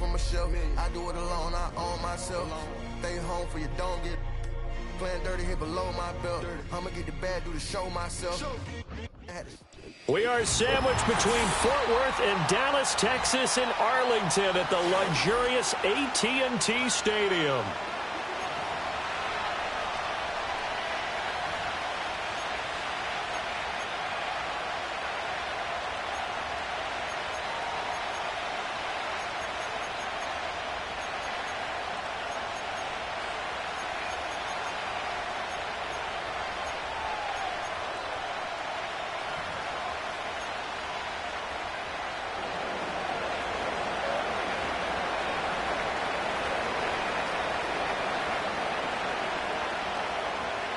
from a shelf. I do it alone, I own myself. Stay home for you, don't get playing dirty here below my belt. I'ma get the bad, do the show myself. We are sandwiched between Fort Worth and Dallas, Texas, and Arlington at the luxurious AT&T Stadium.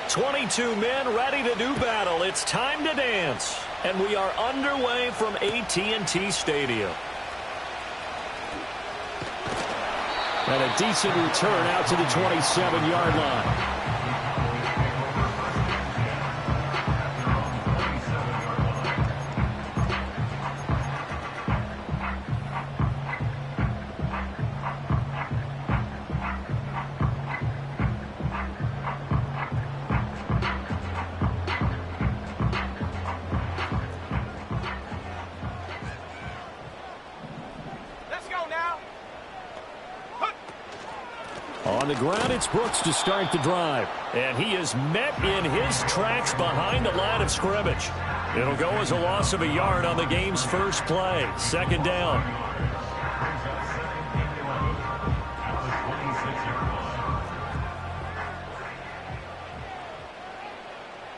"22 men ready to do battle. It's time to dance." And we are underway from AT&T Stadium. And a decent return out to the 27-yard line. On the ground, it's Brooks to start the drive. And he is met in his tracks behind the line of scrimmage. It'll go as a loss of a yard on the game's first play. Second down.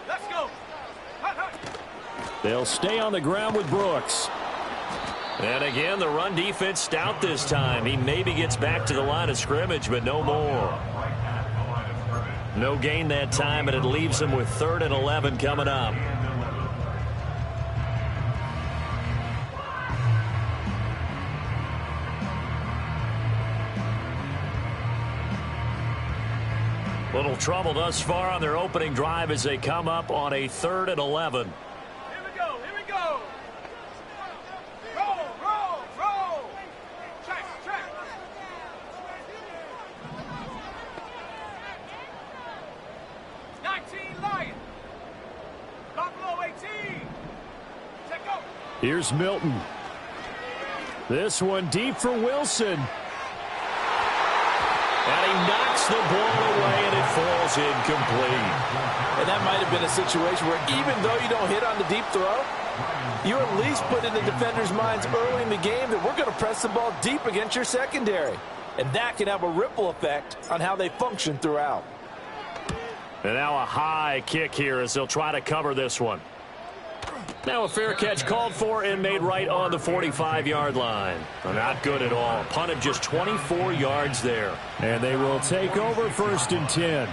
Let's go. They'll stay on the ground with Brooks. And again, the run defense stout this time. He maybe gets back to the line of scrimmage, but no more. No gain that time, and it leaves him with 3rd and 11 coming up. Little trouble thus far on their opening drive as they come up on a 3rd and 11. Here's Milton. This one deep for Wilson. And he knocks the ball away, and it falls incomplete. And that might have been a situation where even though you don't hit on the deep throw, you at least put in the defender's minds early in the game that we're going to press the ball deep against your secondary. And that can have a ripple effect on how they function throughout. And now a high kick here as they'll try to cover this one. Now a fair catch called for and made right on the 45-yard line. Not good at all. Punted just 24 yards there. And they will take over 1st and 10.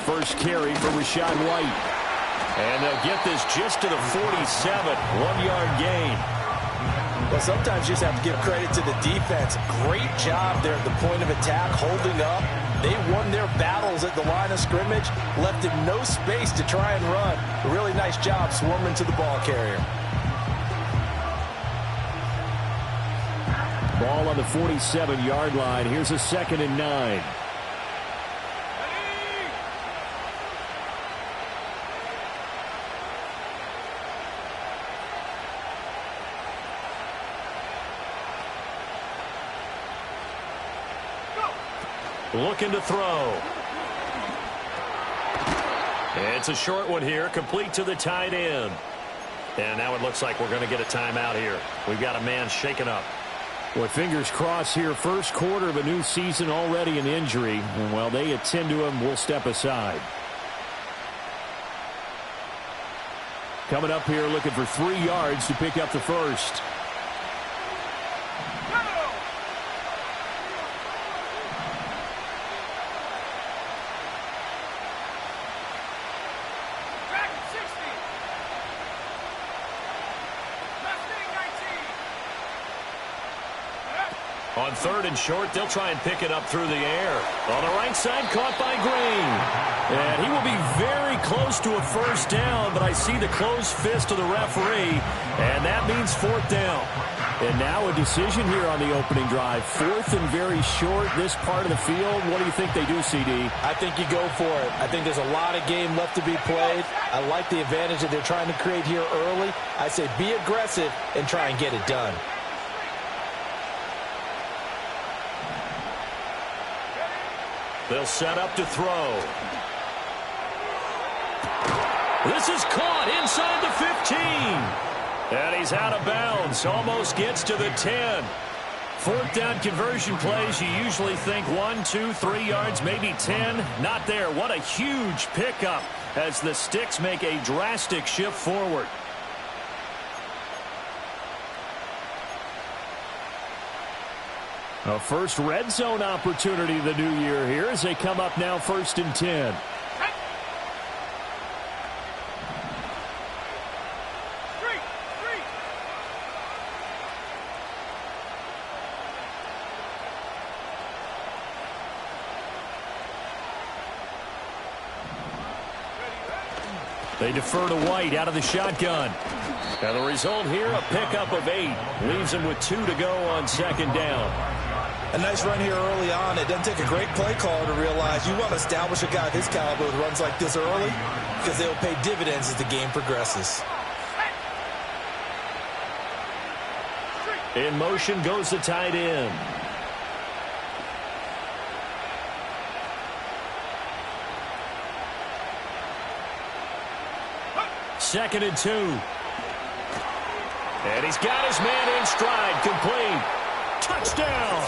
First carry for Rachaad White. And they'll get this just to the 47. 1-yard gain. Well, sometimes you just have to give credit to the defense. Great job there at the point of attack, holding up. They won their battles at the line of scrimmage, left him no space to try and run. A really nice job swarming to the ball carrier. Ball on the 47-yard line. Here's a 2nd and 9. Looking to throw. It's a short one here, complete to the tight end. And now it looks like we're going to get a timeout here. We've got a man shaken up. Well, fingers crossed here. First quarter of a new season, already an injury. And while they attend to him, we'll step aside. Coming up here looking for 3 yards to pick up the first. On 3rd and short, they'll try and pick it up through the air. On the right side, caught by Green. And he will be very close to a first down, but I see the closed fist of the referee, and that means 4th down. And now a decision here on the opening drive. 4th and very short, this part of the field. What do you think they do, CD? I think you go for it. I think there's a lot of game left to be played. I like the advantage that they're trying to create here early. I say be aggressive and try and get it done. They'll set up to throw. This is caught inside the 15. And he's out of bounds. Almost gets to the 10. 4th down conversion plays, you usually think 1, 2, 3 yards, maybe 10. Not there. What a huge pickup as the Sticks make a drastic shift forward. A first red zone opportunity the new year here as they come up now 1st and 10. They defer to White out of the shotgun. And the result here, a pickup of 8. Leaves him with 2 to go on 2nd down. A nice run here early on. It doesn't take a great play caller to realize you want to establish a guy this caliber with runs like this early because they'll pay dividends as the game progresses. In motion goes the tight end. Second and 2. And he's got his man in stride. Complete. Touchdown.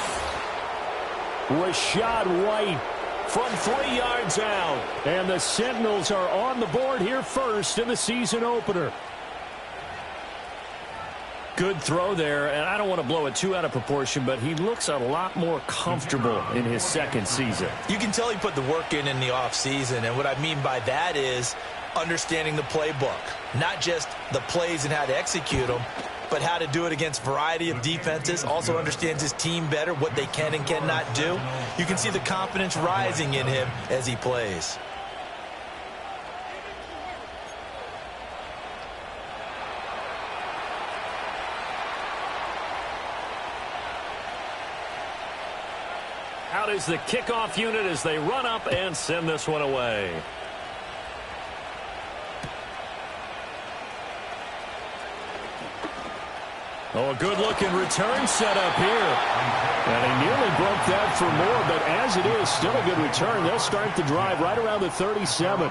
Rachaad White from 3 yards out. And the Sentinels are on the board here first in the season opener. Good throw there, and I don't want to blow it too out of proportion, but he looks a lot more comfortable in his 2nd season. You can tell he put the work in the offseason, and what I mean by that is understanding the playbook. Not just the plays and how to execute them, but how to do it against a variety of defenses. Also understands his team better, what they can and cannot do. You can see the confidence rising in him as he plays. Out is the kickoff unit as they run up and send this one away. Oh, a good-looking return set up here. And he nearly broke that for more, but as it is, still a good return. They'll start the drive right around the 37.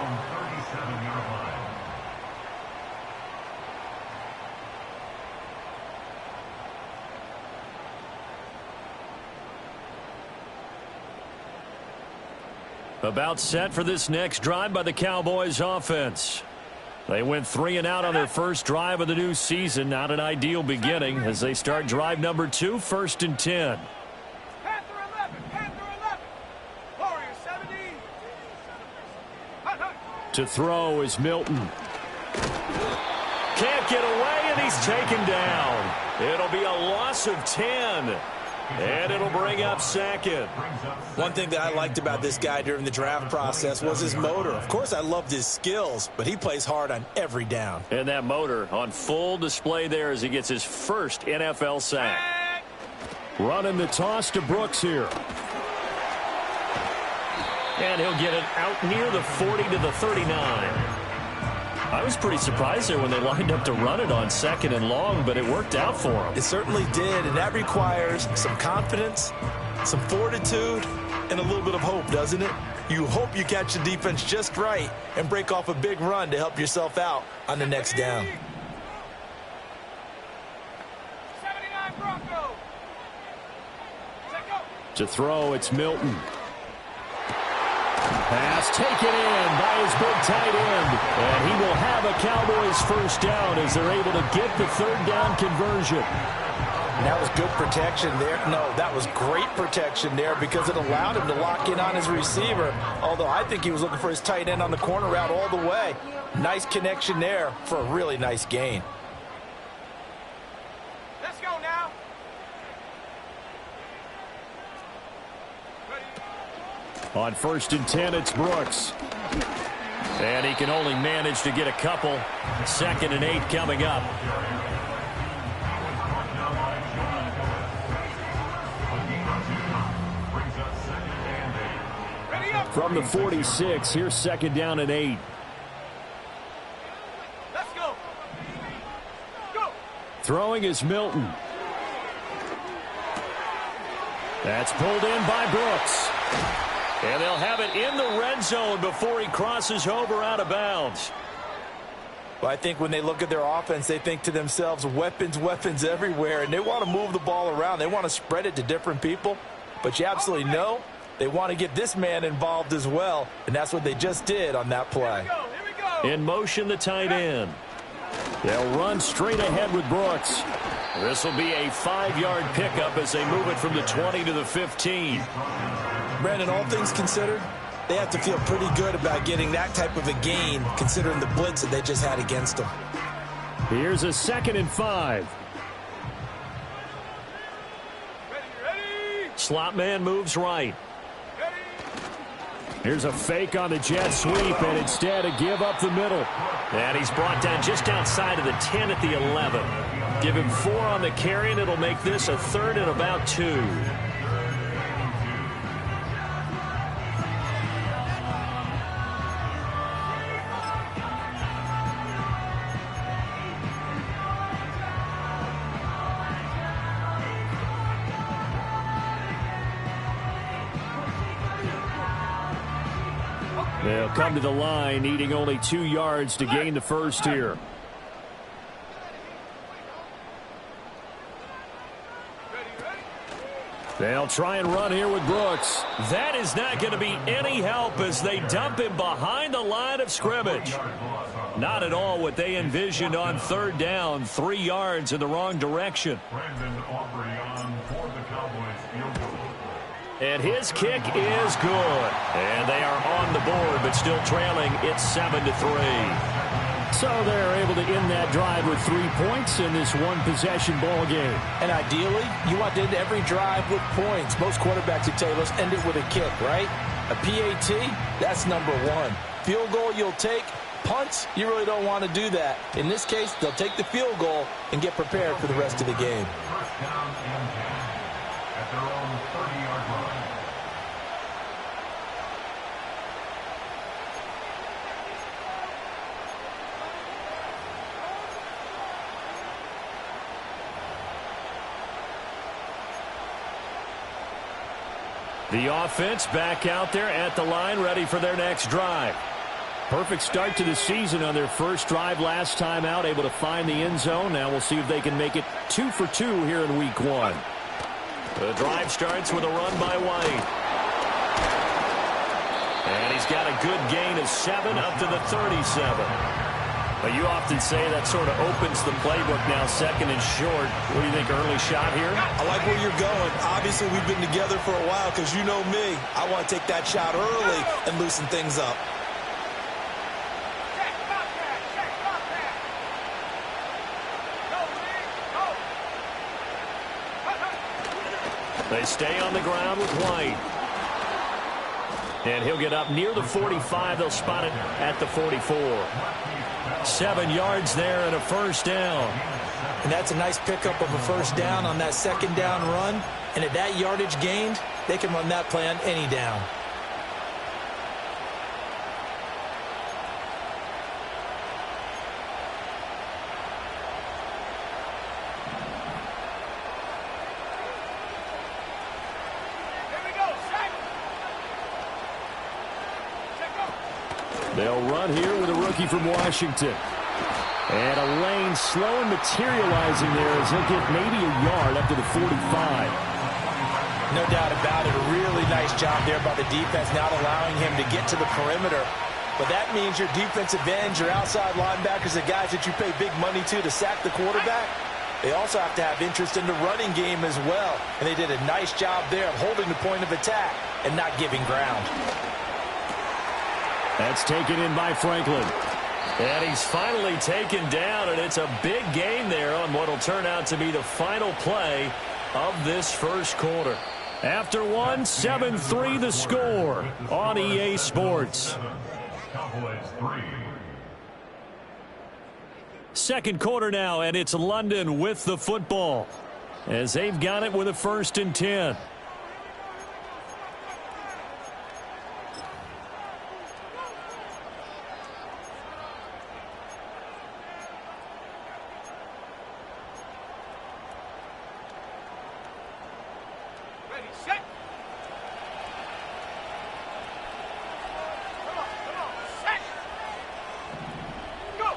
About set for this next drive by the Cowboys offense. They went 3 and out on their first drive of the new season. Not an ideal beginning as they start drive number 2, 1st and 10. Panther 11, Panther 11. Warrior 17. Hut, hut. To throw is Milton. Can't get away, and he's taken down. It'll be a loss of 10. And it'll bring up 2nd. One thing that I liked about this guy during the draft process was his motor. Of course, I loved his skills, but he plays hard on every down. And that motor on full display there as he gets his first NFL sack. Running the toss to Brooks here. And he'll get it out near the 40 to the 39. I was pretty surprised there when they lined up to run it on 2nd and long, but it worked out for him. It certainly did, and that requires some confidence, some fortitude, and a little bit of hope, doesn't it? You hope you catch the defense just right and break off a big run to help yourself out on the next down. 79 Broncos. Set go. To throw, it's Milton. Pass taken in by his big tight end. And he will have a Cowboys first down as they're able to get the 3rd down conversion. And that was good protection there. No, that was great protection there because it allowed him to lock in on his receiver. Although I think he was looking for his tight end on the corner route all the way. Nice connection there for a really nice gain. Let's go now. On 1st and 10, it's Brooks. And he can only manage to get a couple. 2nd and 8 coming up. From the 46, here's 2nd down and 8. Let's go. Go. Throwing is Milton. That's pulled in by Brooks. And they'll have it in the red zone before he crosses over out of bounds. Well, I think when they look at their offense, they think to themselves, weapons, weapons everywhere, and they want to move the ball around. They want to spread it to different people. But you absolutely know they want to get this man involved as well, and that's what they just did on that play. Here we go. In motion, the tight end. They'll run straight ahead with Brooks. This will be a 5-yard pickup as they move it from the 20 to the 15. Brandon, all things considered, they have to feel pretty good about getting that type of a gain, considering the blitz that they just had against them. Here's a 2nd and 5. Ready. Slot man moves right. Ready. Here's a fake on the jet sweep, and instead a give up the middle. And he's brought down just outside of the 10 at the 11. Give him 4 on the carry, and it'll make this a 3rd and about 2. They'll come to the line, needing only 2 yards to gain the first here. They'll try and run here with Brooks. That is not going to be any help as they dump him behind the line of scrimmage. Not at all what they envisioned on 3rd down, 3 yards in the wrong direction. And his kick is good. And they are on the board, but still trailing. It's 7-3. So they're able to end that drive with 3 points in this one-possession ball game. And ideally, you want to end every drive with points. Most quarterbacks, you tell you, let's end it with a kick, right? A PAT, that's number 1. Field goal you'll take. Punts, you really don't want to do that. In this case, they'll take the field goal and get prepared for the rest of the game. First down and 10 at their own 30-yard line. The offense back out there at the line, ready for their next drive. Perfect start to the season on their first drive last time out, able to find the end zone. Now we'll see if they can make it 2 for 2 here in week 1. The drive starts with a run by White. And he's got a good gain of 7 up to the 37. But you often say that sort of opens the playbook now, 2nd and short. What do you think, early shot here? I like where you're going. Obviously, we've been together for a while because you know me. I want to take that shot early and loosen things up. Check, Bobcat. Check, Bobcat. Go, Lee. Go. They stay on the ground with White. And he'll get up near the 45. They'll spot it at the 44. 7 yards there and a first down. And that's a nice pickup of a first down on that 2nd down run. And at that yardage gained, they can run that play on any down. They'll run here with a rookie from Washington. And a lane slow and materializing there as he'll get maybe a yard up to the 45. No doubt about it. A really nice job there by the defense, not allowing him to get to the perimeter. But that means your defensive ends, your outside linebackers, the guys that you pay big money to sack the quarterback, they also have to have interest in the running game as well. And they did a nice job there of holding the point of attack and not giving ground. That's taken in by Franklin. And he's finally taken down, and it's a big gain there on what will turn out to be the final play of this first quarter. After one, 7-3 the score on EA Sports. Cowboys 3. Second quarter now, and it's London with the football as they've got it with a 1st and 10. Ready, set. Come on, set. Go.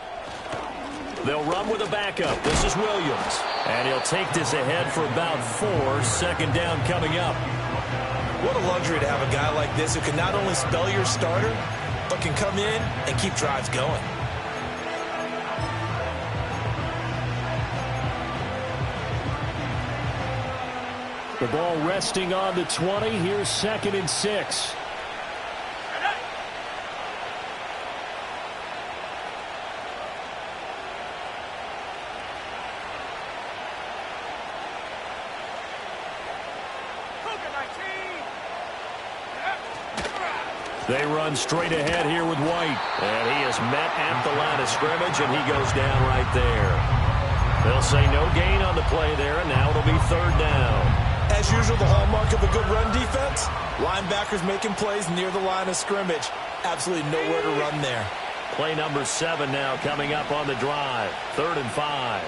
They'll run with a backup. This is Williams. And he'll take this ahead for about 4. 2nd down coming up. What a luxury to have a guy like this who can not only spell your starter, but can come in and keep drives going. The ball resting on the 20. Here's 2nd and 6. They run straight ahead here with White. And he is met at the line of scrimmage, and he goes down right there. They'll say no gain on the play there, and now it'll be 3rd down. As usual, the hallmark of a good run defense, linebackers making plays near the line of scrimmage. Absolutely nowhere to run there. Play number 7 now coming up on the drive. 3rd and 5.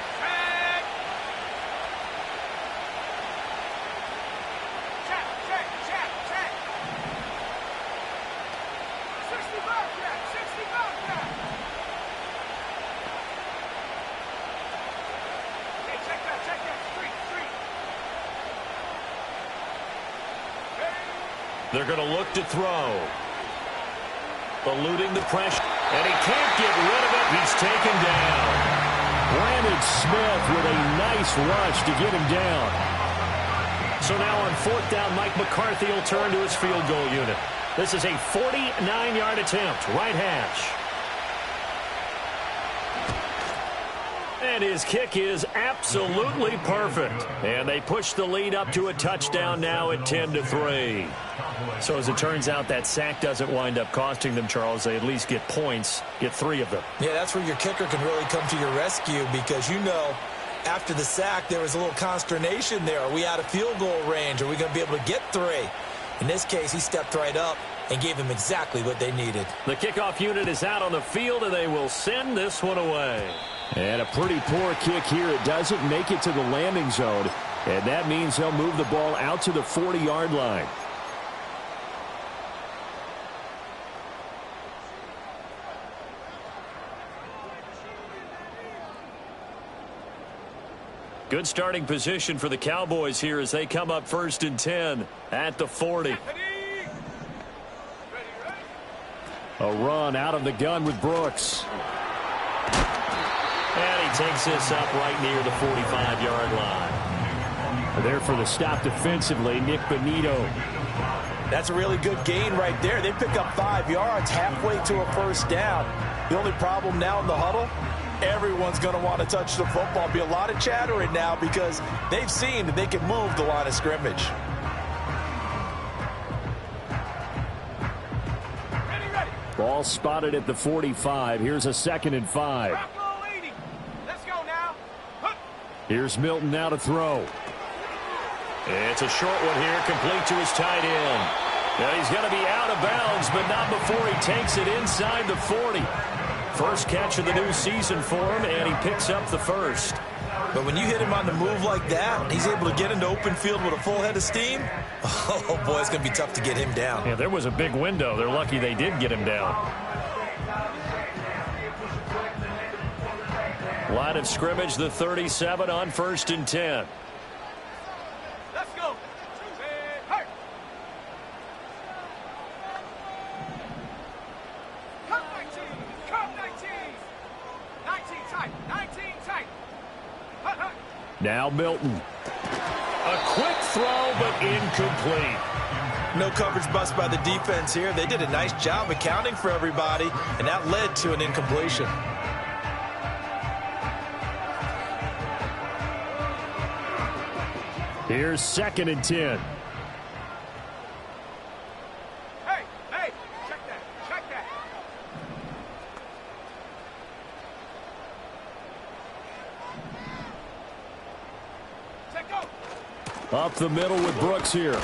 They're going to look to throw. Eluding the pressure. And he can't get rid of it. He's taken down. Brandon Smith with a nice rush to get him down. So now on 4th down, Mike McCarthy will turn to his field goal unit. This is a 49-yard attempt. Right hash. And his kick is absolutely perfect. And they push the lead up to a touchdown now at 10-3. So as it turns out, that sack doesn't wind up costing them, Charles. They at least get points, get 3 of them. Yeah, that's where your kicker can really come to your rescue because, you know, after the sack, there was a little consternation there. Are we out of field goal range? Are we going to be able to get 3? In this case, he stepped right up and gave them exactly what they needed. The kickoff unit is out on the field, and they will send this one away. And a pretty poor kick here. It doesn't make it to the landing zone, and that means they'll move the ball out to the 40-yard line. Good starting position for the Cowboys here as they come up 1st and 10 at the 40. A run out of the gun with Brooks. And he takes this up right near the 45-yard line. There for the stop defensively, Nick Benito. That's a really good gain right there. They pick up 5 yards halfway to a 1st down. The only problem now in the huddle, everyone's going to want to touch the football. Be a lot of chattering now because they've seen that they can move the line of scrimmage. Ball spotted at the 45. Here's a 2nd and 5. Let's go now. Here's Milton now to throw. It's a short one here, complete to his tight end. Now he's going to be out of bounds, but not before he takes it inside the 40. First catch of the new season for him, and he picks up the 1st. But when you hit him on the move like that, he's able to get into open field with a full head of steam. Oh, boy, it's going to be tough to get him down. Yeah, there was a big window. They're lucky they did get him down. Line of scrimmage, the 37 on 1st and 10. Let's go. Hurt. Cut 19. Cut 19. 19 tight. 19 tight. Hut, hut. Now Milton. A quick throw, but incomplete. No coverage bust by the defense here. They did a nice job accounting for everybody, and that led to an incompletion. Here's 2nd and 10. Up the middle with Brooks here.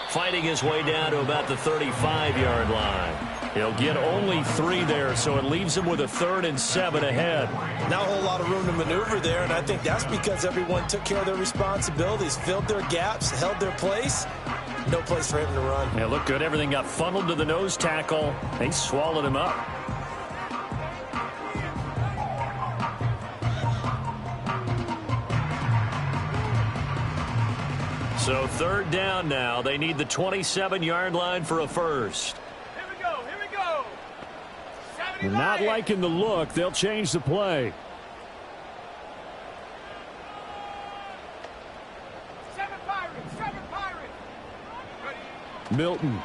Fighting his way down to about the 35-yard line. He'll get only 3 there, so it leaves him with a 3rd and 7 ahead. Not a whole lot of room to maneuver there, and I think that's because everyone took care of their responsibilities, filled their gaps, held their place. No place for him to run. Yeah, looked good. Everything got funneled to the nose tackle. They swallowed him up. So 3rd down now. They need the 27-yard line for a first. Here we go. Here we go. They're not liking the look. They'll change the play. 7 Pirates. 7 Pirates. Ready. Milton.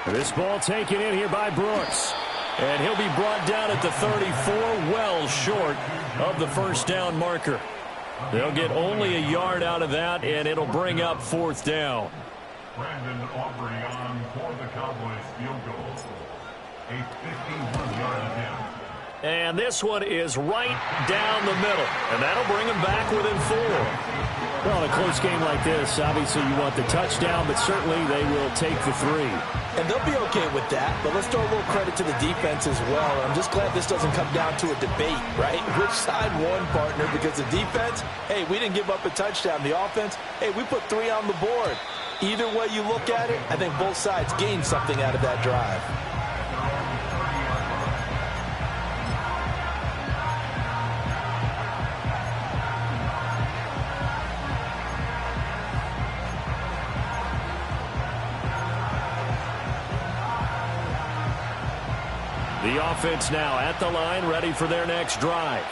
This ball taken in here by Brooks. And he'll be brought down at the 34, well short of the first down marker. They'll get only a yard out of that, and it'll bring up 4th down. Brandon Aubrey on for the Cowboys field goal. A 51-yard attempt. And this one is right down the middle, and that'll bring them back within 4. Well, in a close game like this, obviously you want the touchdown, but certainly they will take the 3. And they'll be okay with that, but let's throw a little credit to the defense as well. I'm just glad this doesn't come down to a debate, right? Which side won, partner? Because the defense, hey, we didn't give up a touchdown. The offense, hey, we put 3 on the board. Either way you look at it, I think both sides gained something out of that drive. The offense now at the line, ready for their next drive.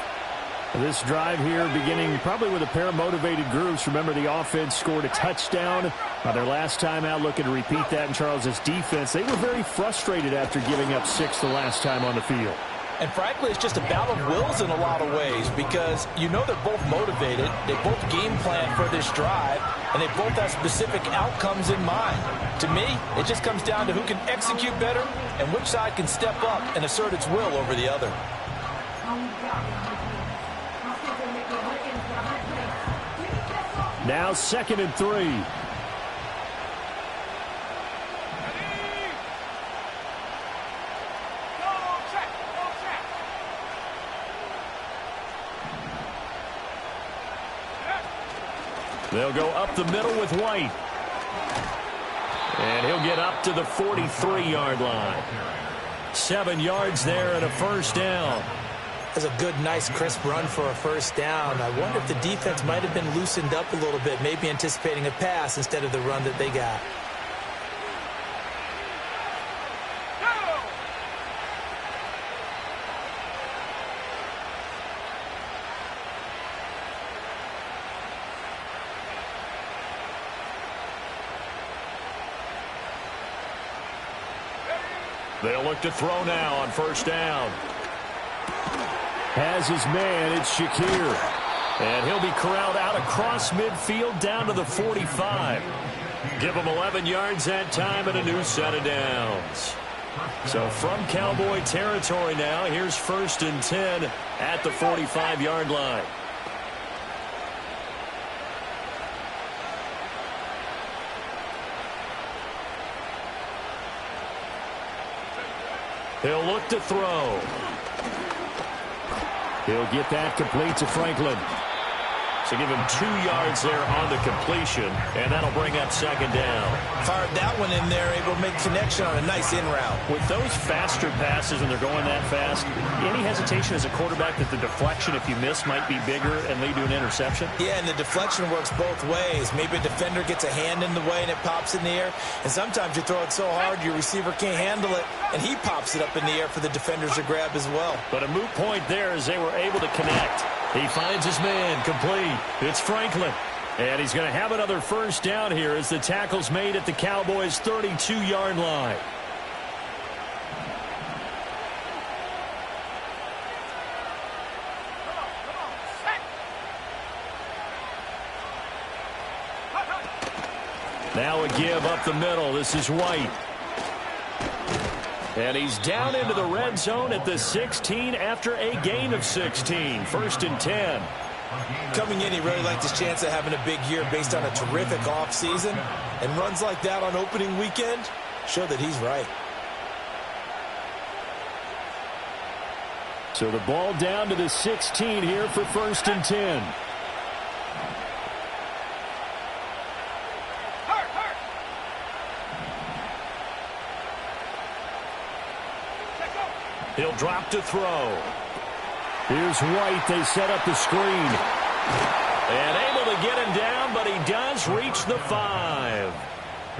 This drive here beginning probably with a pair of motivated groups. Remember, the offense scored a touchdown their last time out. Looking to repeat that in Charles' defense. They were very frustrated after giving up 6 the last time on the field. And frankly, it's just a battle of wills in a lot of ways because you know they're both motivated. They both game plan for this drive, and they both have specific outcomes in mind. To me, it just comes down to who can execute better and which side can step up and assert its will over the other. Now 2nd and 3. They'll go up the middle with White. And he'll get up to the 43-yard line. 7 yards there and a first down. That's a good, nice, crisp run for a first down. I wonder if the defense might have been loosened up a little bit, maybe anticipating a pass instead of the run that they got. They'll look to throw now on first down. Has his man, it's Shakir. And he'll be corralled out across midfield down to the 45. Give him 11 yards that time and a new set of downs. So from Cowboy territory now, here's 1st and 10 at the 45-yard line. He'll look to throw. He'll get that complete to Franklin. So give him 2 yards there on the completion, and that'll bring up 2nd down. Fired that one in there, able to make connection on a nice in route. With those faster passes when they're going that fast, any hesitation as a quarterback that the deflection, if you miss, might be bigger and lead to an interception? Yeah, and the deflection works both ways. Maybe a defender gets a hand in the way and it pops in the air, and sometimes you throw it so hard your receiver can't handle it, and he pops it up in the air for the defenders to grab as well. But a moot point there as they were able to connect. He finds his man, complete. It's Franklin. And he's going to have another first down here as the tackle's made at the Cowboys' 32-yard line. Now a give up the middle. This is White. And he's down into the red zone at the 16 after a gain of 16. 1st and 10. Coming in, he really liked his chance of having a big year based on a terrific offseason. And runs like that on opening weekend show that he's right. So the ball down to the 16 here for 1st and 10. He'll drop to throw. Here's White. They set up the screen. And able to get him down, but he does reach the 5.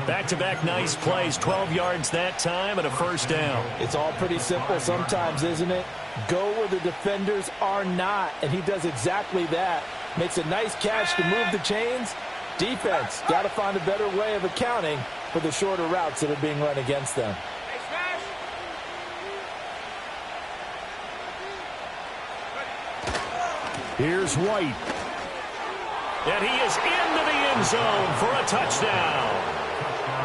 Back-to-back nice plays, 12 yards that time and a 1st down. It's all pretty simple sometimes, isn't it? Go where the defenders are not, and he does exactly that. Makes a nice catch to move the chains. Defense, got to find a better way of accounting for the shorter routes that are being run against them. Here's White. And he is into the end zone for a touchdown.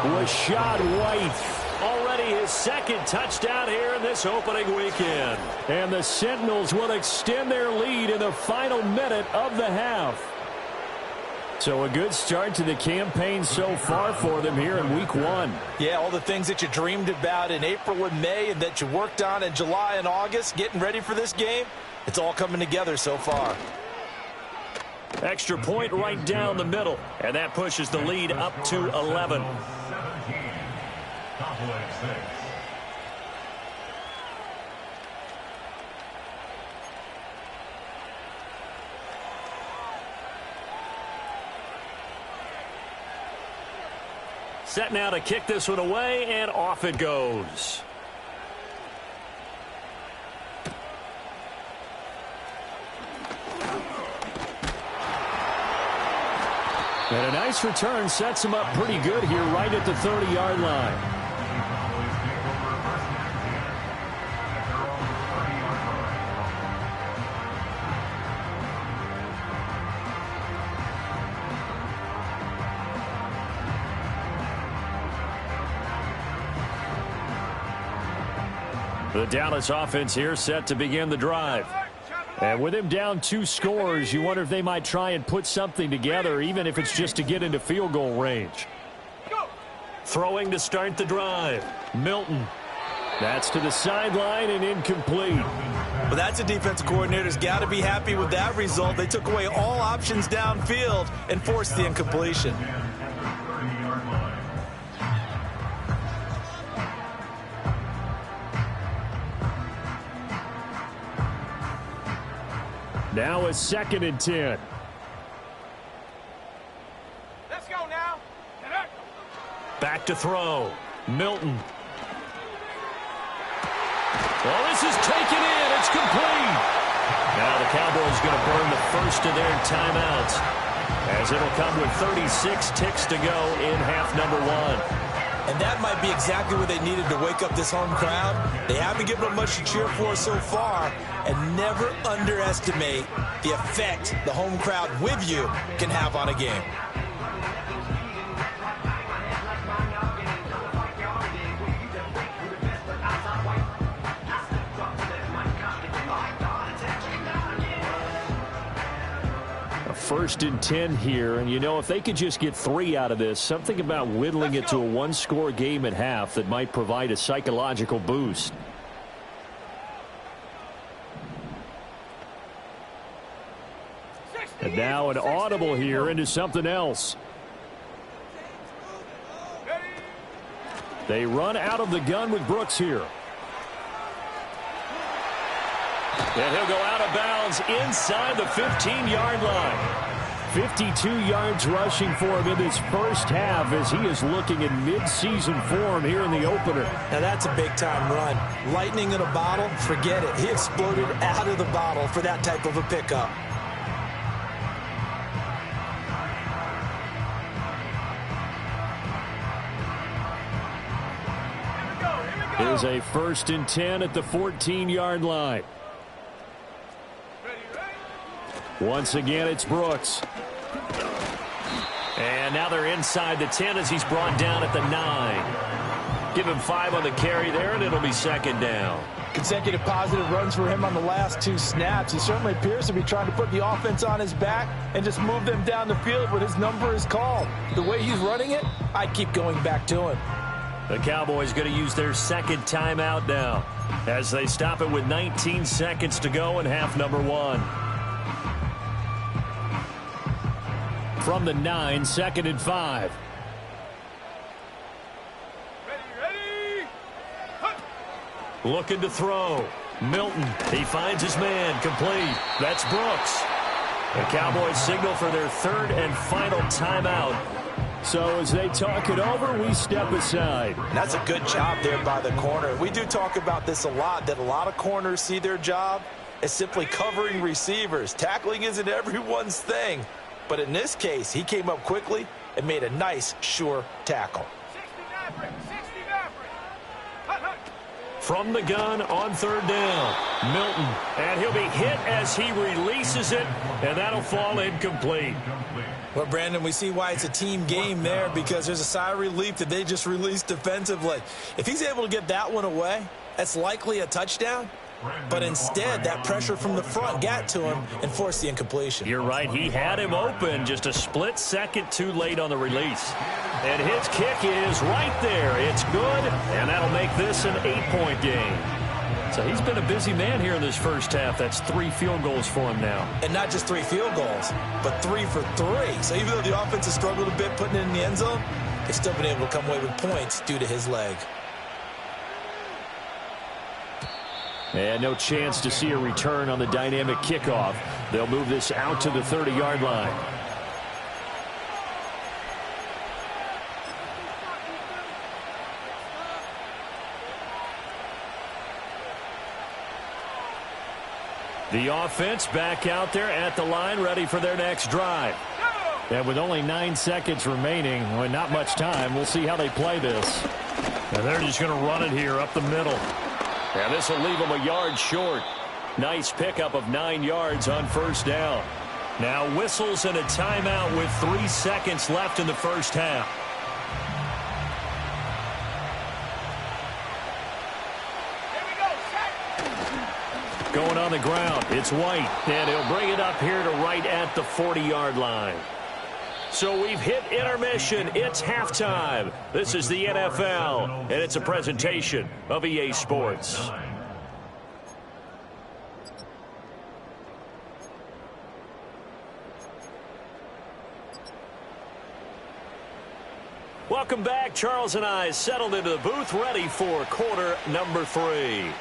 Rachaad White, already his 2nd touchdown here in this opening weekend. And the Sentinels will extend their lead in the final minute of the half. So a good start to the campaign so far for them here in week 1. Yeah, all the things that you dreamed about in April and May and that you worked on in July and August, getting ready for this game, it's all coming together so far. Extra point right down the middle. And that pushes the lead up to 11. 17. Cowboys 6. Set now to kick this one away, and off it goes. And a nice return sets him up pretty good here right at the 30-yard line. The Dallas offense here set to begin the drive. And with him down 2 scores, you wonder if they might try and put something together, even if it's just to get into field goal range. Throwing to start the drive. Milton. That's to the sideline and incomplete. Well, that's a defensive coordinator's got to be happy with that result. They took away all options downfield and forced the incompletion. Now a 2nd and 10. Let's go now. Back to throw. Milton. Well, this is taken in. It's complete. Now the Cowboys going to burn the first of their timeouts, as it'll come with 36 ticks to go in half number 1. And that might be exactly what they needed to wake up this home crowd. They haven't given them much to cheer for so far, and never underestimate the effect the home crowd with you can have on a game. First and 10 here, and you know, if they could just get 3 out of this, something about whittling it to a 1-score game at half that might provide a psychological boost. And now an audible here into something else. They run out of the gun with Brooks here. And he'll go out of bounds inside the 15-yard line. 52 yards rushing for him in this first half as he is looking in mid-season form here in the opener. Now that's a big-time run. Lightning in a bottle, forget it. He exploded out of the bottle for that type of a pickup. Here's a 1st and 10 at the 14-yard line. Once again, it's Brooks. And now they're inside the 10 as he's brought down at the 9. Give him 5 on the carry there, and it'll be second down. Consecutive positive runs for him on the last 2 snaps. He certainly appears to be trying to put the offense on his back and just move them down the field when his number is called. The way he's running it, I keep going back to him. The Cowboys going to use their second timeout now as they stop it with 19 seconds to go in half number 1. From the 9, 2nd and 5. Ready. Hunt. Looking to throw. Milton, he finds his man, complete. That's Brooks. The Cowboys signal for their 3rd and final timeout. So as they talk it over, we step aside. That's a good job there by the corner. We do talk about this a lot, that a lot of corners see their job as simply covering receivers. Tackling isn't everyone's thing. But in this case, he came up quickly and made a nice, sure tackle. 69 Hunt. From the gun on 3rd down, Milton. And he'll be hit as he releases it, and that'll fall incomplete. Well, Brandon, we see why it's a team game there, because there's a sigh of relief that they just released defensively. If he's able to get that one away, that's likely a touchdown. But instead, that pressure from the front got to him and forced the incompletion. You're right. He had him open just a split second too late on the release. And his kick is right there. It's good, and that'll make this an 8-point game. So he's been a busy man here in this first half. That's 3 field goals for him now. And not just 3 field goals, but 3 for 3. So even though the offense has struggled a bit putting it in the end zone, they've still been able to come away with points due to his leg. And no chance to see a return on the dynamic kickoff. They'll move this out to the 30-yard line. The offense back out there at the line, ready for their next drive. And with only 9 seconds remaining, well, not much time, we'll see how they play this. And they're just going to run it here up the middle. And this will leave them a yard short. Nice pickup of 9 yards on 1st down. Now whistles and a timeout with 3 seconds left in the first half. Going on the ground, it's White, and he'll bring it up here to right at the 40-yard line. So we've hit intermission. It's halftime. This is the NFL, and it's a presentation of EA Sports. Welcome back. Charles and I settled into the booth, ready for quarter number 3.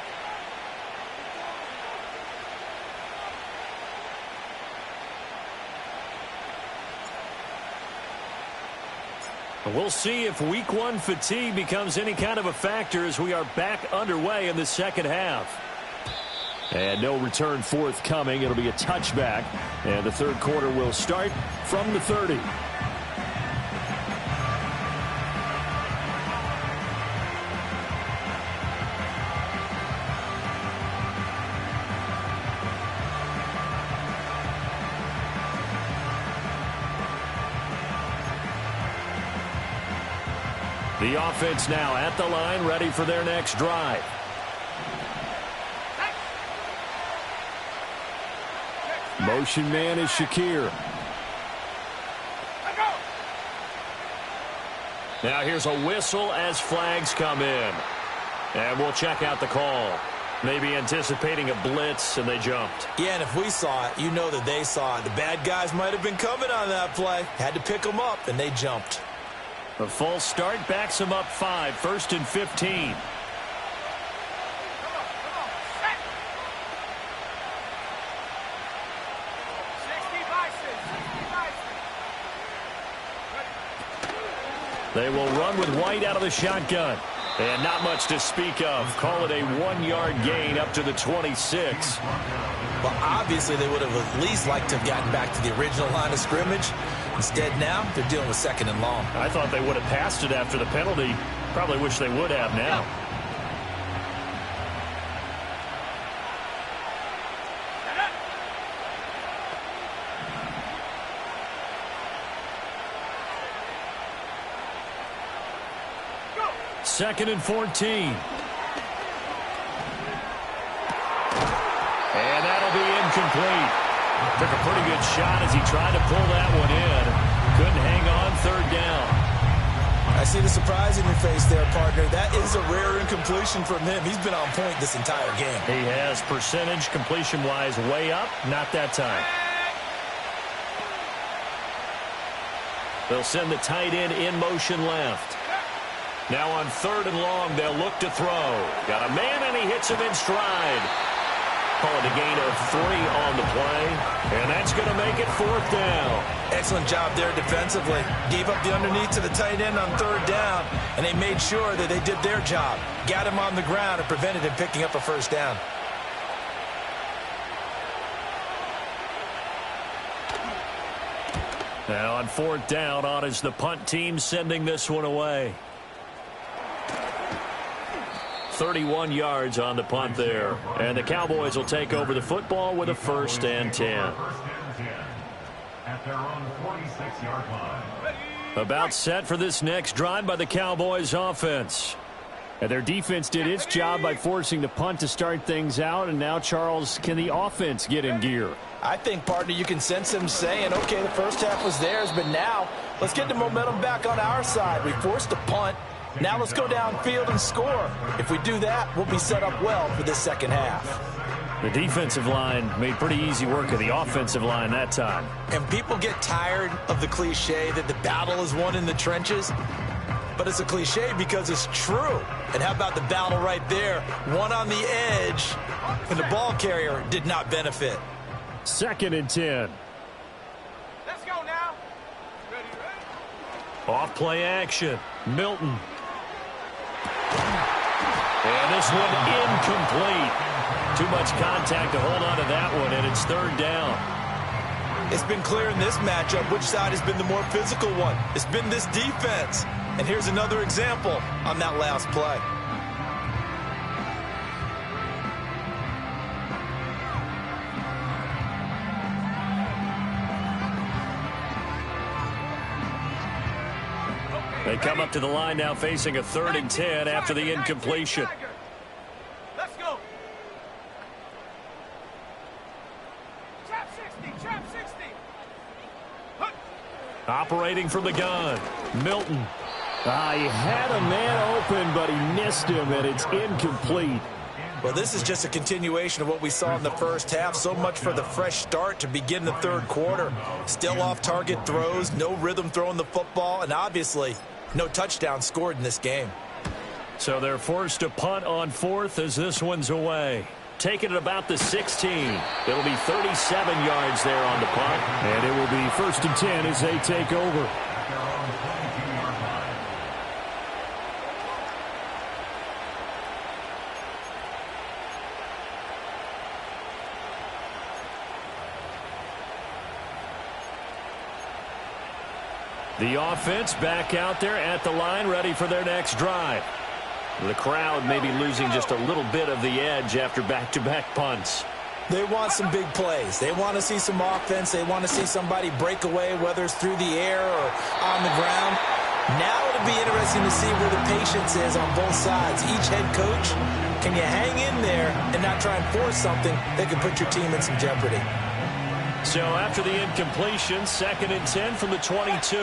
We'll see if week 1 fatigue becomes any kind of a factor as we are back underway in the second half. And no return forthcoming. It'll be a touchback. And the 3rd quarter will start from the 30. The offense now at the line, ready for their next drive. Motion man is Shakir. Now here's a whistle as flags come in. And we'll check out the call. Maybe anticipating a blitz, and they jumped. Yeah, and if we saw it, you know that they saw it. The bad guys might have been coming on that play. Had to pick them up, and they jumped. The false start backs them up 5, 1st and 15. They will run with White out of the shotgun. And not much to speak of. Call it a 1-yard gain up to the 26. Well, obviously they would have at least liked to have gotten back to the original line of scrimmage. Instead now, they're dealing with 2nd and long. I thought they would have passed it after the penalty. Probably wish they would have now. 2nd and 14. And that'll be incomplete. Took a pretty good shot as he tried to pull that one in. Couldn't hang on 3rd down. I see the surprise in your face there, partner. That is a rare incompletion from him. He's been on point this entire game. He has percentage completion-wise way up. Not that time. They'll send the tight end in motion left. Now on 3rd and long, they'll look to throw. Got a man, and he hits him in stride. Calling a gain of 3 on the play, and that's going to make it 4th down. Excellent job there defensively. Gave up the underneath to the tight end on 3rd down, and they made sure that they did their job. Got him on the ground and prevented him picking up a 1st down. Now on 4th down, on is the punt team sending this one away. 31 yards on the punt there. And the Cowboys will take over the football with a 1st and 10. At their own 46-yard line. About set for this next drive by the Cowboys offense. And their defense did its job by forcing the punt to start things out. And now, Charles, can the offense get in gear? I think, partner, you can sense them saying, okay, the first half was theirs, but now let's get the momentum back on our side. We forced a punt. Now let's go downfield and score. If we do that, we'll be set up well for this second half. The defensive line made pretty easy work of the offensive line that time. And people get tired of the cliche that the battle is won in the trenches. But it's a cliche because it's true. And how about the battle right there? One on the edge, and the ball carrier did not benefit. 2nd and 10. Let's go now. Ready. Off play action. Milton. And this one incomplete. Too much contact to hold on to that one, and it's 3rd down. It's been clear in this matchup which side has been the more physical one. It's been this defense. And here's another example on that last play. They come up to the line now facing a 3rd and 10 after the incompletion. Let's go. Trap 60, trap 60. Operating from the gun, Milton. He had a man open, but he missed him, and it's incomplete. Well, this is just a continuation of what we saw in the first half. So much for the fresh start to begin the 3rd quarter. Still off-target throws, no rhythm throwing the football, and obviously no touchdown scored in this game. So they're forced to punt on 4th as this one's away. Taking it about the 16. It'll be 37 yards there on the punt. And it will be 1st and 10 as they take over. The offense back out there at the line, ready for their next drive. The crowd may be losing just a little bit of the edge after back-to-back punts. They want some big plays. They want to see some offense. They want to see somebody break away, whether it's through the air or on the ground. Now it'll be interesting to see where the patience is on both sides. Each head coach, can you hang in there and not try and force something that can put your team in some jeopardy? So after the incompletion, 2nd and 10 from the 22.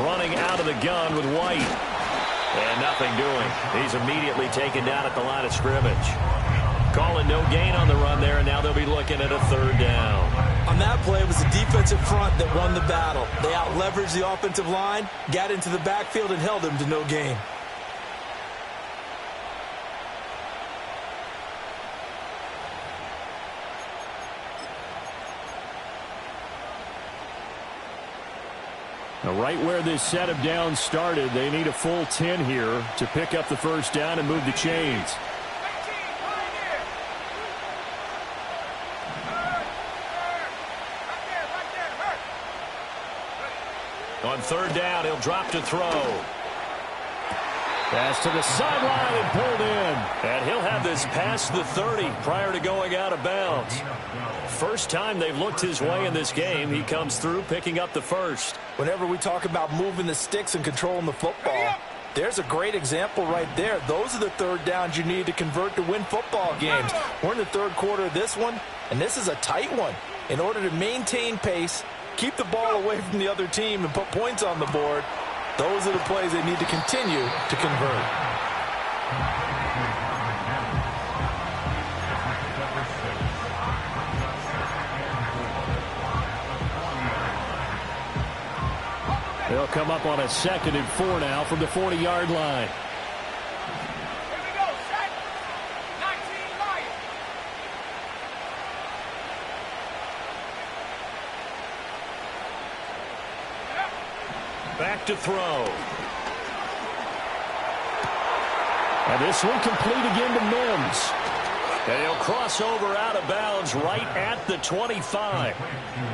Running out of the gun with White. And nothing doing. He's immediately taken down at the line of scrimmage. Calling no gain on the run there, and now they'll be looking at a 3rd down. On that play, it was the defensive front that won the battle. They out-leveraged the offensive line, got into the backfield, and held him to no gain. Now, right where this set of downs started, they need a full 10 here to pick up the 1st down and move the chains. On 3rd down, he'll drop to throw. Pass to the sideline and pulled in. And he'll have this past the 30 prior to going out of bounds. First time they've looked his way in this game, he comes through picking up the first. Whenever we talk about moving the sticks and controlling the football, there's a great example right there. Those are the third downs you need to convert to win football games. We're in the third quarter of this one, and this is a tight one. In order to maintain pace, keep the ball away from the other team, and put points on the board, those are the plays they need to continue to convert. They'll come up on a 2nd and 4 now from the 40-yard line. Here we go, set. 19 Lions. Back to throw. And this one complete again to Mims. And he'll cross over out of bounds right at the 25.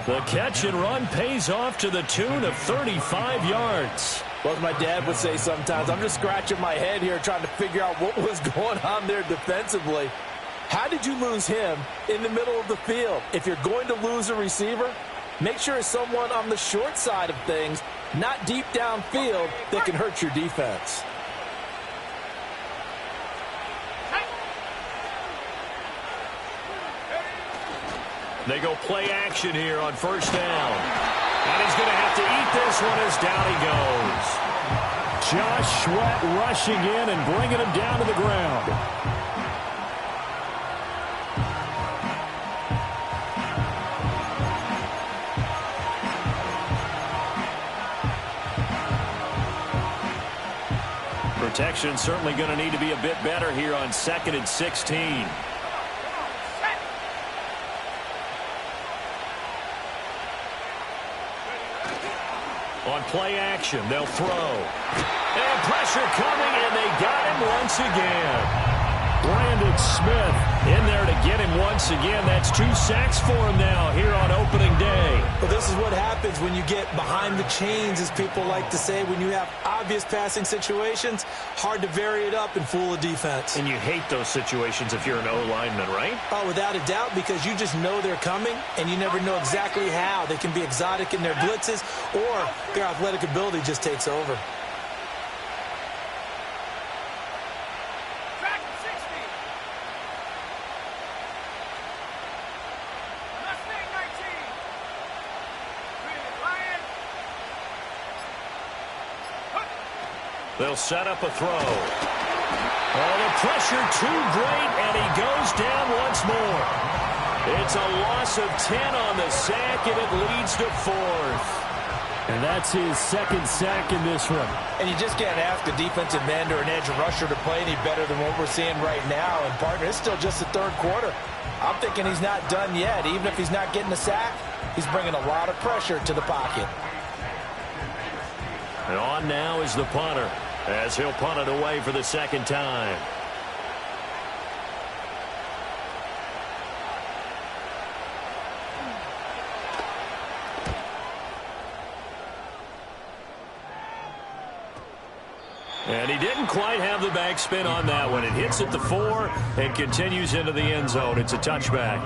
The catch and run pays off to the tune of 35 yards. Well, as my dad would say sometimes, I'm just scratching my head here trying to figure out what was going on there defensively. How did you lose him in the middle of the field? If you're going to lose a receiver, make sure it's someone on the short side of things, not deep downfield, that can hurt your defense. They go play action here on first down. And he's going to have to eat this one as down he goes. Josh Sweat rushing in and bringing him down to the ground. Protection certainly going to need to be a bit better here on 2nd and 16. On play action, they'll throw. And pressure coming, and they got him once again. Brandon Smith in there to get him once again. That's 2 sacks for him now here on opening day. Well, this is what happens when you get behind the chains, as people like to say. When you have obvious passing situations, hard to vary it up and fool a defense. And you hate those situations if you're an O-lineman, right? Oh, without a doubt, because you just know they're coming, and you never know exactly how. They can be exotic in their blitzes, or their athletic ability just takes over. They'll set up a throw. Oh, the pressure too great, and he goes down once more. It's a loss of 10 on the sack, and it leads to 4th. And that's his 2nd sack in this one. And you just can't ask a defensive end or an edge rusher to play any better than what we're seeing right now. And, partner, it's still just the third quarter. I'm thinking he's not done yet. Even if he's not getting a sack, he's bringing a lot of pressure to the pocket. And on now is the punter, as he'll punt it away for the 2nd time. And he didn't quite have the backspin on that one. It hits at the 4 and continues into the end zone. It's a touchback.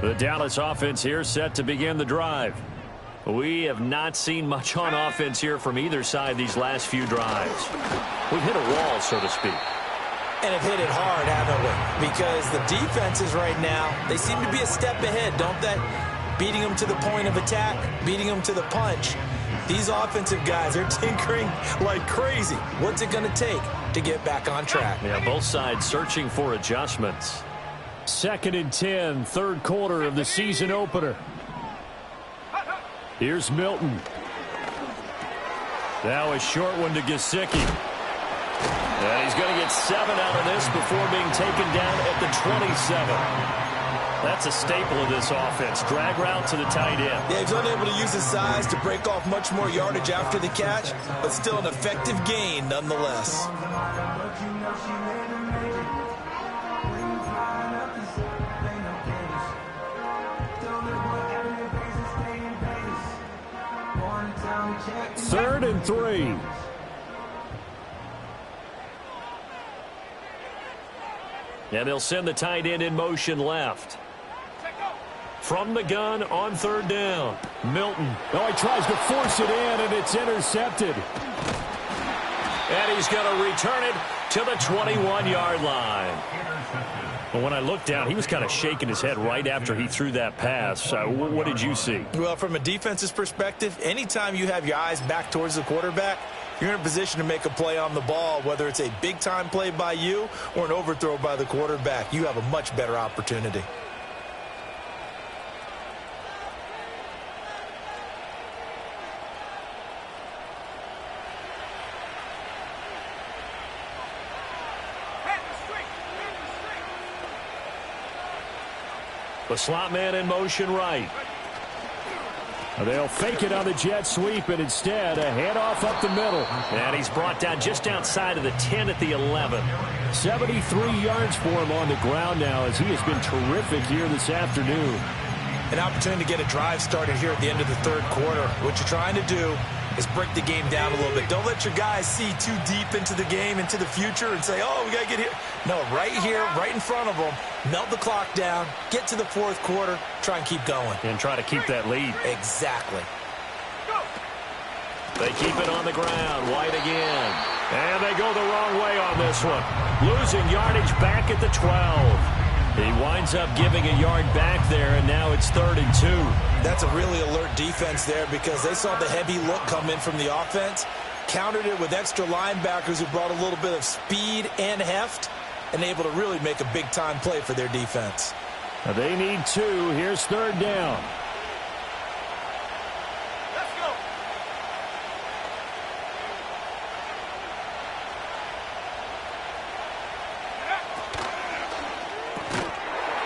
The Dallas offense here set to begin the drive. We have not seen much on offense here from either side these last few drives. We've hit a wall, so to speak. And have hit it hard, haven't we? Because the defenses right now, they seem to be a step ahead, don't they? Beating them to the point of attack, beating them to the punch. These offensive guys are tinkering like crazy. What's it going to take to get back on track? Yeah, both sides searching for adjustments. 2nd and 10, third quarter of the season opener. Here's Milton. Now a short one to Gesicki. And he's going to get 7 out of this before being taken down at the 27. That's a staple of this offense. Drag route to the tight end. Yeah, he's unable to use his size to break off much more yardage after the catch, but still an effective gain nonetheless. Third and 3. And they'll send the tight end in motion left. From the gun on third down. Milton. Oh, he tries to force it in, and it's intercepted. And he's going to return it to the 21-yard line. Well, when I looked down, he was kind of shaking his head right after he threw that pass. What did you see? Well, from a defense's perspective, anytime you have your eyes back towards the quarterback, you're in a position to make a play on the ball, whether it's a big-time play by you or an overthrow by the quarterback. You have a much better opportunity. The slot man in motion right. They'll fake it on the jet sweep, and instead a handoff up the middle. And he's brought down just outside of the 10 at the 11. 73 yards for him on the ground now, as he has been terrific here this afternoon. An opportunity to get a drive started here at the end of the third quarter. What you're trying to do is break the game down a little bit. Don't let your guys see too deep into the game, into the future, and say, oh, we got to get here. No, right here, right in front of them, melt the clock down, get to the fourth quarter, try and keep going. And try to keep that lead. Exactly. They keep it on the ground. White again. And they go the wrong way on this one. Losing yardage back at the 12. He winds up giving a yard back there, and now it's 3rd and 2. That's a really alert defense there because they saw the heavy look come in from the offense, countered it with extra linebackers who brought a little bit of speed and heft, and able to really make a big-time play for their defense. Now they need 2. Here's 3rd down. Let's go.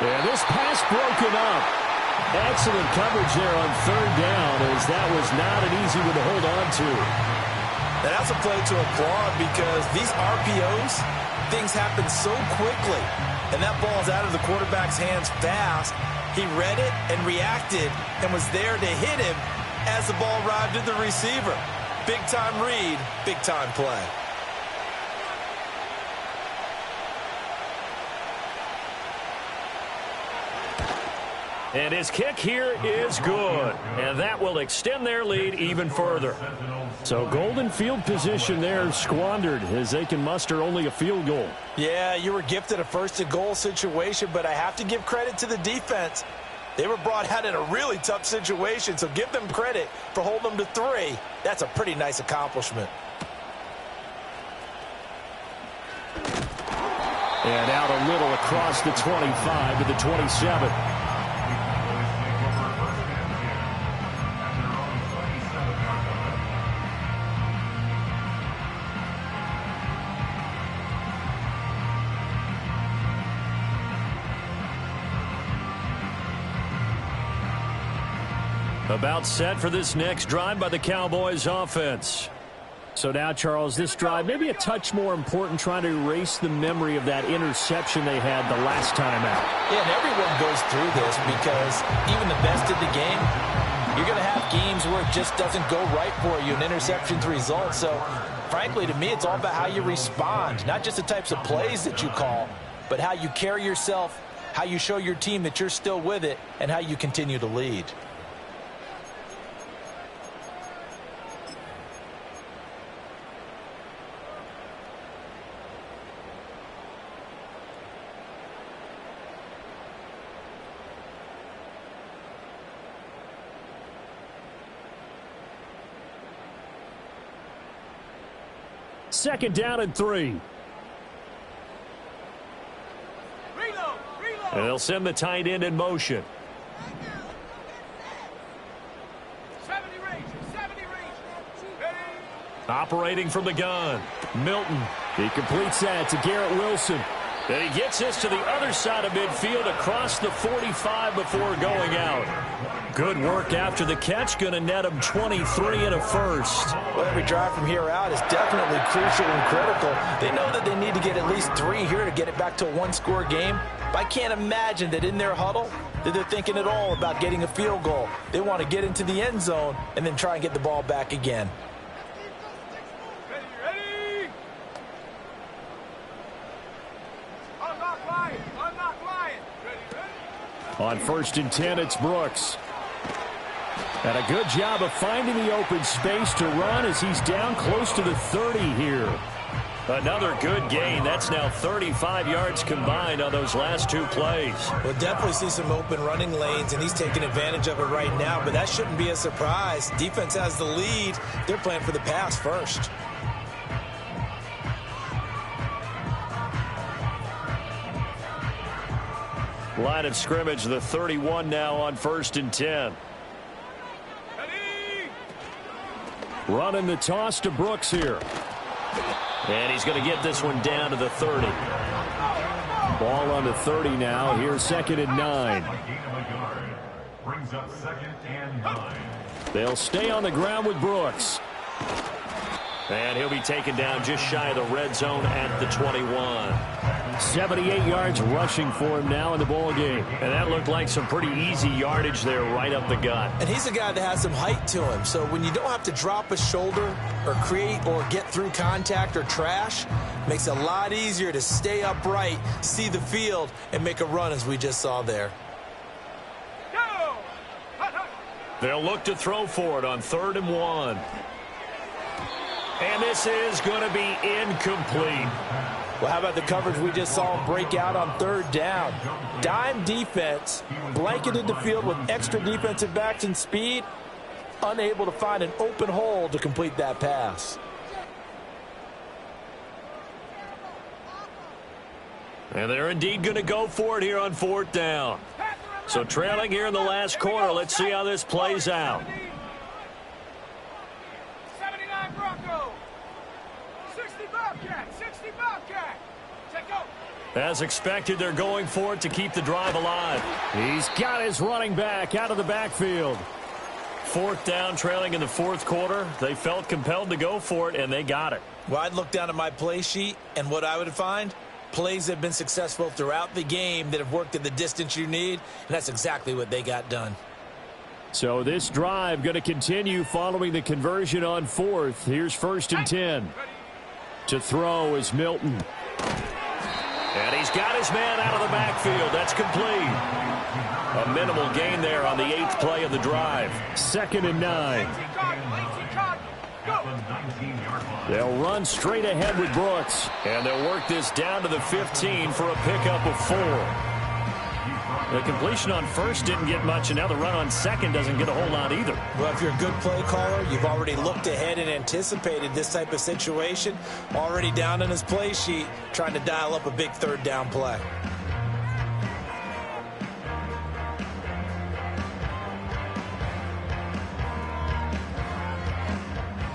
And this pass broken up. Excellent coverage there on 3rd down, as that was not an easy one to hold on to. And that's a play to applaud because these RPOs, things happen so quickly. And that ball's out of the quarterback's hands fast. He read it and reacted and was there to hit him as the ball arrived at the receiver. Big-time read, big-time play. And his kick here is good. And that will extend their lead even further. So golden field position there squandered as they can muster only a field goal. Yeah, you were gifted a first-and-goal situation, but I have to give credit to the defense. They were brought out in a really tough situation, so give them credit for holding them to 3. That's a pretty nice accomplishment. And out a little across the 25 to the 27. About set for this next drive by the Cowboys offense. So now, Charles, this drive maybe a touch more important, trying to erase the memory of that interception they had the last time out. Yeah, and everyone goes through this because even the best in the game, you're going to have games where it just doesn't go right for you, an interception's result. So, frankly, to me, it's all about how you respond, not just the types of plays that you call, but how you carry yourself, how you show your team that you're still with it, and how you continue to lead. Second down and 3. Reload. And they'll send the tight end in motion. 70 range. Ready. Operating from the gun. Milton. He completes that to Garrett Wilson. And he gets this to the other side of midfield across the 45 before going out. Good work after the catch. Going to net him 23 and a first. Well, every drive from here out is definitely crucial and critical. They know that they need to get at least 3 here to get it back to a one-score game. But I can't imagine that in their huddle that they're thinking at all about getting a field goal. They want to get into the end zone and then try and get the ball back again. Ready? Unlock line. Ready? On 1st and 10, it's Brooks. And a good job of finding the open space to run as he's down close to the 30 here. Another good gain. That's now 35 yards combined on those last 2 plays. We'll definitely see some open running lanes, and he's taking advantage of it right now, but that shouldn't be a surprise. Defense has the lead. They're playing for the pass first. Line of scrimmage, the 31 now on 1st and 10. Running the toss to Brooks here. And he's going to get this one down to the 30. Ball on the 30 now. Here's 2nd and 9. Brings up 2nd and 9. They'll stay on the ground with Brooks. And he'll be taken down just shy of the red zone at the 21. 78 yards rushing for him now in the ball game. And that looked like some pretty easy yardage there right up the gut. And he's a guy that has some height to him. So when you don't have to drop a shoulder or create or get through contact or trash, it makes it a lot easier to stay upright, see the field, and make a run as we just saw there. Go! They'll look to throw for it on 3rd and 1. And this is going to be incomplete. Well, how about the coverage we just saw him break out on 3rd down? Dime defense, blanketed the field with extra defensive backs and speed, unable to find an open hole to complete that pass. And they're indeed going to go for it here on 4th down. So trailing here in the last quarter, let's see how this plays out. 79 Bronco. 60 Bobcat. 60 Bobcat. Take go. As expected, they're going for it to keep the drive alive. He's got his running back out of the backfield. 4th down, trailing in the 4th quarter. They felt compelled to go for it, and they got it. Well, I'd look down at my play sheet, and what I would find, plays that have been successful throughout the game that have worked at the distance you need, and that's exactly what they got done. So this drive going to continue following the conversion on 4th. Here's 1st and 10. To throw is Milton. And he's got his man out of the backfield. That's complete. A minimal gain there on the 8th play of the drive. 2nd and 9. They'll run straight ahead with Brooks. And they'll work this down to the 15 for a pickup of 4. The completion on 1st didn't get much, and now the run on 2nd doesn't get a whole lot either. Well, if you're a good play caller, you've already looked ahead and anticipated this type of situation. Already down in his play sheet, trying to dial up a big 3rd down play.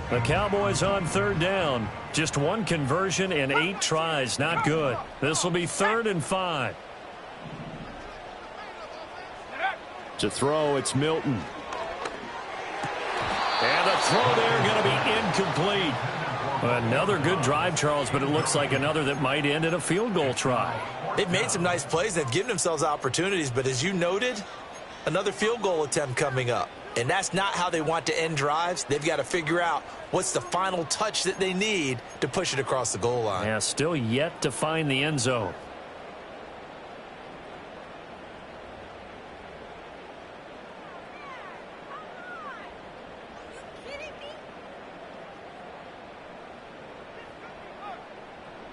The Cowboys on 3rd down. Just 1 conversion and 8 tries. Not good. This will be 3rd and 5. To throw, it's Milton. And the throw there going to be incomplete. Another good drive, Charles, but it looks like another that might end in a field goal try. They've made some nice plays. They've given themselves opportunities, but as you noted, another field goal attempt coming up. And that's not how they want to end drives. They've got to figure out what's the final touch that they need to push it across the goal line. Yeah, still yet to find the end zone.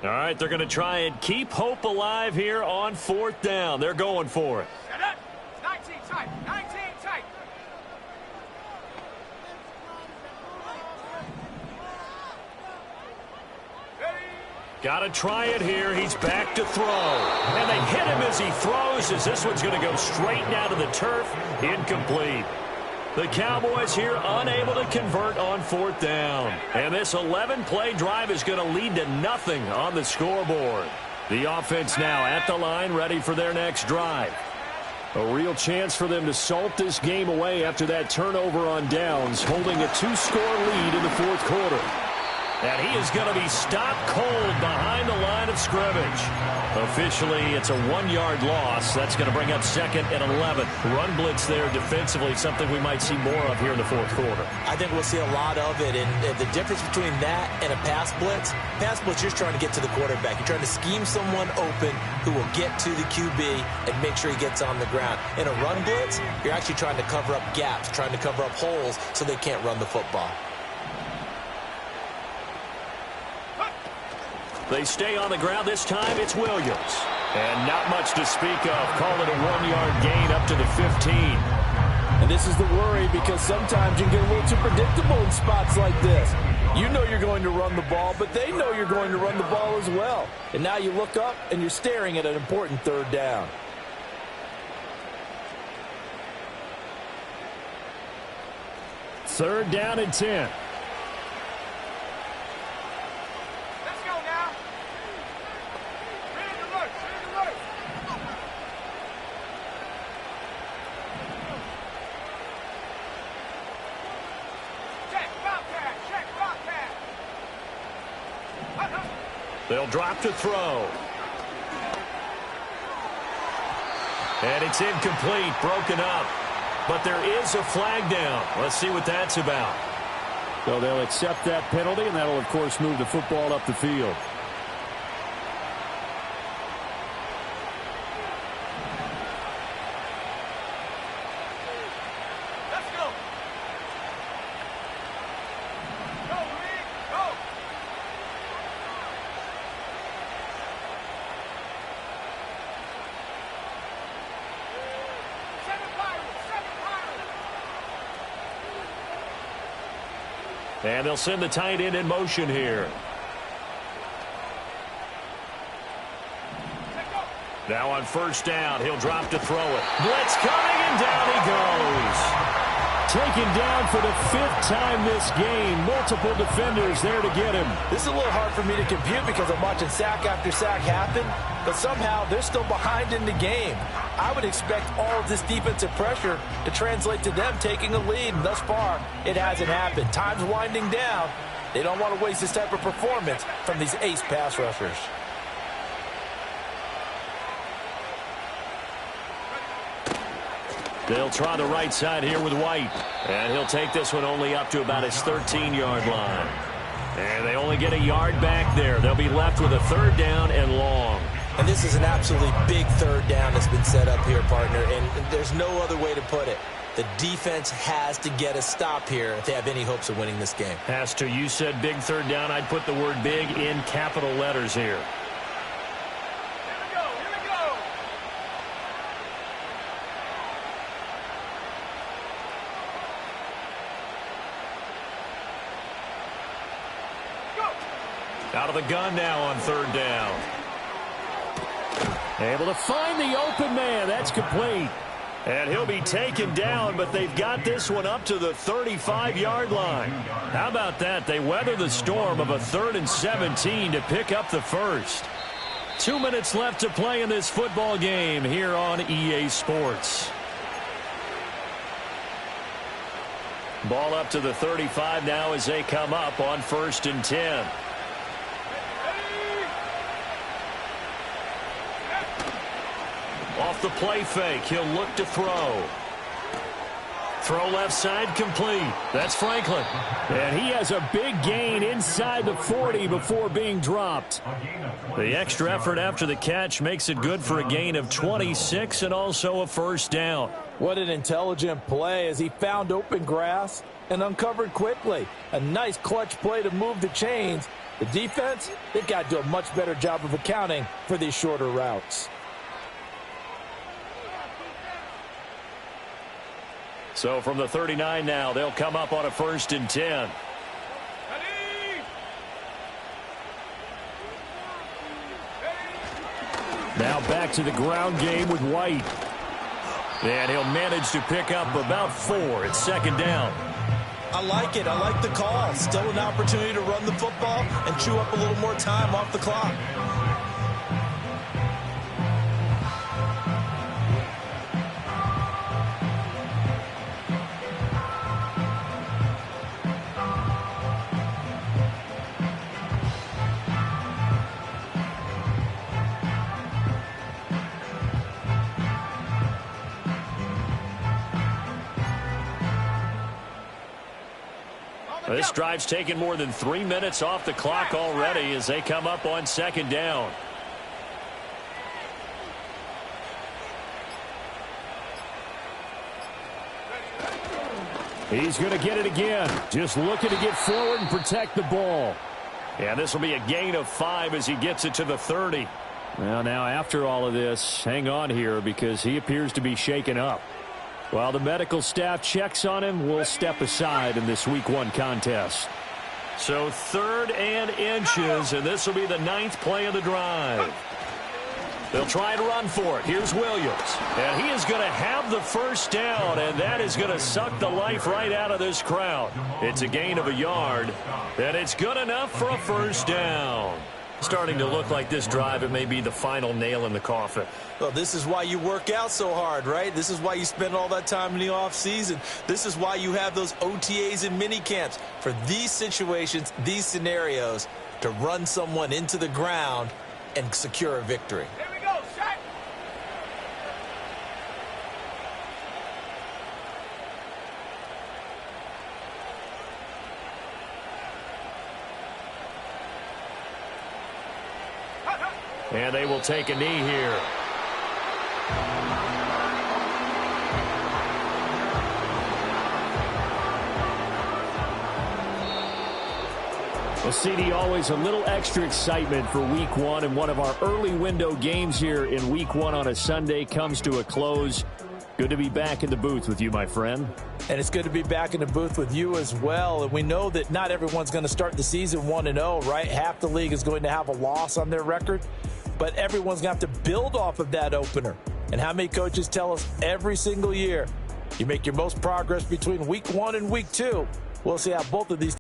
All right, they're going to try and keep hope alive here on 4th down. They're going for it. 19 tight. 19 tight. Got to try it here. He's back to throw. And they hit him as he throws, as this one's going to go straight down to the turf. Incomplete. The Cowboys here unable to convert on 4th down. And this 11-play drive is going to lead to nothing on the scoreboard. The offense now at the line, ready for their next drive. A real chance for them to salt this game away after that turnover on downs, holding a 2-score lead in the fourth quarter. And he is going to be stopped cold behind the line of scrimmage. Officially, it's a 1-yard loss. That's going to bring up 2nd and 11. Run blitz there defensively, something we might see more of here in the fourth quarter. I think we'll see a lot of it. And the difference between that and a pass blitz, you're trying to get to the quarterback. You're trying to scheme someone open who will get to the QB and make sure he gets on the ground. In a run blitz, you're actually trying to cover up gaps, trying to cover up holes so they can't run the football. They stay on the ground. This time it's Williams. And not much to speak of. Call it a 1-yard gain up to the 15. And this is the worry because sometimes you can get a little too predictable in spots like this. You know you're going to run the ball, but they know you're going to run the ball as well. And now you look up and you're staring at an important third down. Third down and 10. They'll drop to throw. And it's incomplete, broken up. But there is a flag down. Let's see what that's about. So they'll accept that penalty, and that'll, of course, move the football up the field. And they'll send the tight end in motion here. Now on first down, he'll drop to throw it. Blitz coming, and down he goes. Taken down for the 5th time this game. Multiple defenders there to get him. This is a little hard for me to compute because I'm watching sack after sack happen, but somehow they're still behind in the game. I would expect all of this defensive pressure to translate to them taking a lead, and thus far, it hasn't happened. Time's winding down. They don't want to waste this type of performance from these ace pass rushers. They'll try the right side here with White. And he'll take this one only up to about his 13-yard line. And they only get a yard back there. They'll be left with a third down and long. And this is an absolutely big third down that's been set up here, partner. And there's no other way to put it. The defense has to get a stop here if they have any hopes of winning this game. Has to. You said big third down. I'd put the word big in capital letters here. Out of the gun now on third down. Able to find the open man. That's complete. And he'll be taken down, but they've got this one up to the 35-yard line. How about that? They weather the storm of a 3rd and 17 to pick up the first. 2 minutes left to play in this football game here on EA Sports. Ball up to the 35 now as they come up on 1st and 10. Off the play fake, he'll look to throw. Throw left side complete. That's Franklin. And he has a big gain inside the 40 before being dropped. The extra effort after the catch makes it good for a gain of 26 and also a first down. What an intelligent play as he found open grass and uncovered quickly. A nice clutch play to move the chains. The defense, they've got to do a much better job of accounting for these shorter routes. So from the 39 now, they'll come up on a 1st and 10. Now back to the ground game with White. And he'll manage to pick up about 4. It's 2nd down. I like it. I like the call. Still an opportunity to run the football and chew up a little more time off the clock. This drive's taken more than 3 minutes off the clock already as they come up on second down. He's going to get it again. Just looking to get forward and protect the ball. Yeah, this will be a gain of 5 as he gets it to the 30. Well, now after all of this, hang on here because he appears to be shaken up. While the medical staff checks on him, we'll step aside in this Week 1 contest. So 3rd and inches, and this will be the 9th play of the drive. They'll try and run for it. Here's Williams. And he is going to have the first down, and that is going to suck the life right out of this crowd. It's a gain of a yard, and it's good enough for a first down. Starting to look like this drive, it may be the final nail in the coffin. Well, this is why you work out so hard, right? This is why you spend all that time in the offseason. This is why you have those OTAs and mini camps for these situations, these scenarios, to run someone into the ground and secure a victory. Here we go, set. And they will take a knee here. Well, CD, always a little extra excitement for Week 1, and one of our early window games here in Week 1 on a Sunday comes to a close. Good to be back in the booth with you, my friend. And it's good to be back in the booth with you as well. And we know that not everyone's going to start the season 1-0, right? Half the league is going to have a loss on their record, but everyone's going to have to build off of that opener. And how many coaches tell us every single year, you make your most progress between Week 1 and Week 2. We'll see how both of these